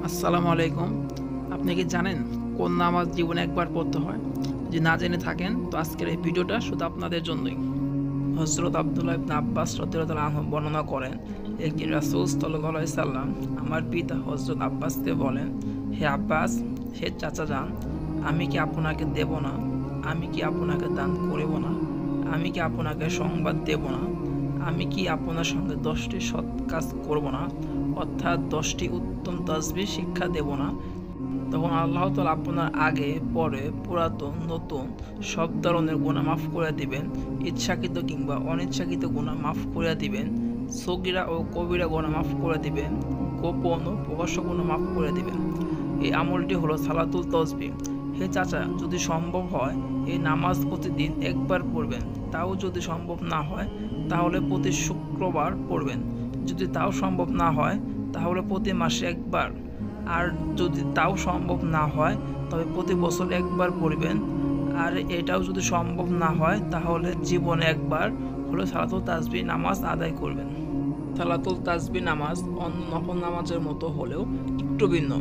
আসসালামু আলাইকুম। আপনি কি জানেন কোন নামাজ জীবনে একবার পড়তে হয়? যদি না জেনে থাকেন তো আজকের এই ভিডিওটা শুধু আপনাদের জন্যই। হযরত আব্দুল্লাহ ইবনে আব্বাস রাদিয়াল্লাহু আনহু বর্ণনা করেন, একদিন রাসূল সাল্লাল্লাহু আলাইহি সাল্লাম আমার পিতা হযরত আব্বাসকে বলেন, হে আব্বাস, হে চাচা যান, আমি কি আপনাকে দেব না? আমি কি আপনাকে দান করিব না? আমি কি আপনাকে সংবাদ দেব না? আমি কি আপনার সঙ্গে 10টি সৎ কাজ করব না? অর্থাৎ 10টি উত্তম তাসবিহ শিক্ষা দেব না? তখন আল্লাহ তাআলা আপনার আগে পরে পুরাতন নতুন সব ধরনের গুনাহ মাফ করে দিবেন। ইচ্ছাকৃত কিংবা অনিচ্ছাকৃত গুনাহ মাফ করে দিবেন। সগীরা ও কবিরা গুনাহ মাফ করে দিবেন। গোপন ও প্রকাশ্য গুনাহ মাফ করে দিবেন। এই আমলটি হলো সালাতুল তাসবিহ। হে চাচা, যদি সম্ভব হয় এই নামাজ প্রতিদিন একবার পড়বেন। তাও যদি সম্ভব না হয় তাহলে প্রতি শুক্রবার পড়বেন। যদি তাও সম্ভব না হয় তাহলে প্রতি মাসে একবার। আর যদি তাও সম্ভব না হয় তবে প্রতি বছর একবার পড়বেন। আর এটাও যদি সম্ভব না হয় তাহলে জীবনে একবার হলো সালাতুল তাসবিহ নামাজ আদায় করবেন। সালাতুল তাসবিহ নামাজ অন্য নফল নামাজের মতো হলেও একটু ভিন্ন।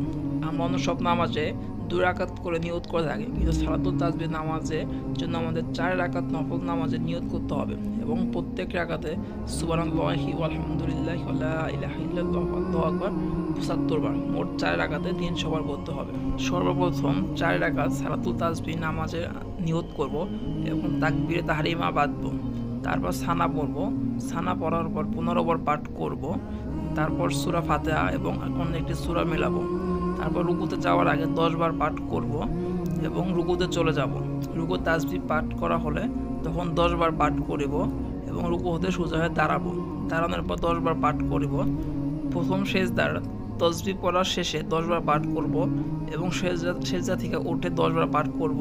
আমরা অন্য সব নামাজে 2 রাকাত করে নিয়ত করে থাকি, কিন্তু সালাতুল তাসবিহ নামাজের জন্য আমাদের 4 রাকাত নফল নামাজে নিয়ত করতে হবে এবং প্রত্যেক রাকাতে সুবহানাল্লাহি ওয়া আলহামদুলিল্লাহি ওয়া লা ইলাহা ইল্লাল্লাহু আল্লাহু আকবার 75 বার, মোট 4 রাকাতে 300 বার পড়তে হবে। সর্বপ্রথম 4 রাকাত সালাতুল তাসবিহ নামাজে নিয়ত করব এবং তাকবীরে তাহরিমা বাঁধবো। তারপর সানা পড়ব। সানা পড়ার পর 15 বার পাঠ করব। তারপর সূরা ফাতিহা এবং অন্য একটি সূরা মেলাবো। তারপর রুকুতে যাওয়ার আগে 10 বার পাঠ করব এবং রুকুতে চলে যাব। রুকু তাসবিহ পাঠ করা হলে তখন 10 বার পাঠ করিব এবং রুকু হতে সোজা হয়ে দাঁড়াবো। দাঁড়ানোর পর 10 বার পাঠ করিব। প্রথম সেজদার তাসবিহ পড়ার শেষে 10 বার পাঠ করব এবং সেজদা থেকে উঠে 10 বার পাঠ করব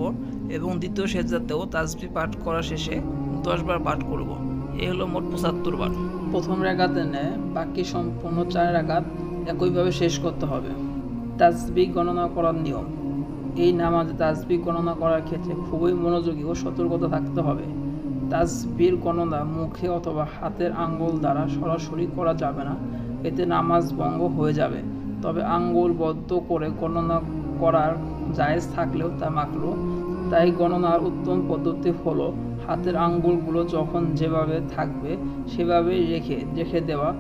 এবং দ্বিতীয় সেজদাতেও তাসবিহ পাঠ করার শেষে 10 বার পাঠ করব। এই হলো মোট 75 বার। প্রথম রাকাতে নেয় বাকি সম্পূর্ণ 4 রাকাত একইভাবে শেষ করতে হবে। তাসবিহ গণনা করার নিয়ম। এই নামাজে তাসবিহ গণনা করার ক্ষেত্রে খুবই মনোযোগী ও সতর্কতা থাকতে হবে। তাসবিহর গণনা মুখে অথবা হাতের আঙ্গুল দ্বারা সরাসরি করা যাবে না, এতে নামাজ ভঙ্গ হয়ে যাবে। তবে আঙ্গুল বদ্ধ করে গণনা করার জায়েজ থাকলেও তা মাকরুহ। তাই গণনার উত্তম পদ্ধতি হলো হাতের আঙ্গুলগুলো যখন যেভাবে থাকবে সেভাবেই রেখে দেওয়া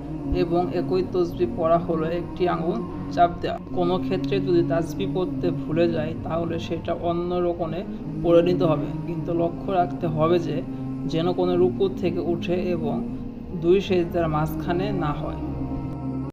এবং একই তাসবিহ পড়া হলো একটি আঙ্গুল চাপ দেওয়া। কোনো ক্ষেত্রে যদি তাসবিহ পড়তে ভুলে যায় তাহলে সেটা অন্য রকমে পড়ে নিতে হবে, কিন্তু লক্ষ্য রাখতে হবে যেন কোনো রুকু থেকে উঠে এবং 2 সেজদার মাঝখানে না হয়।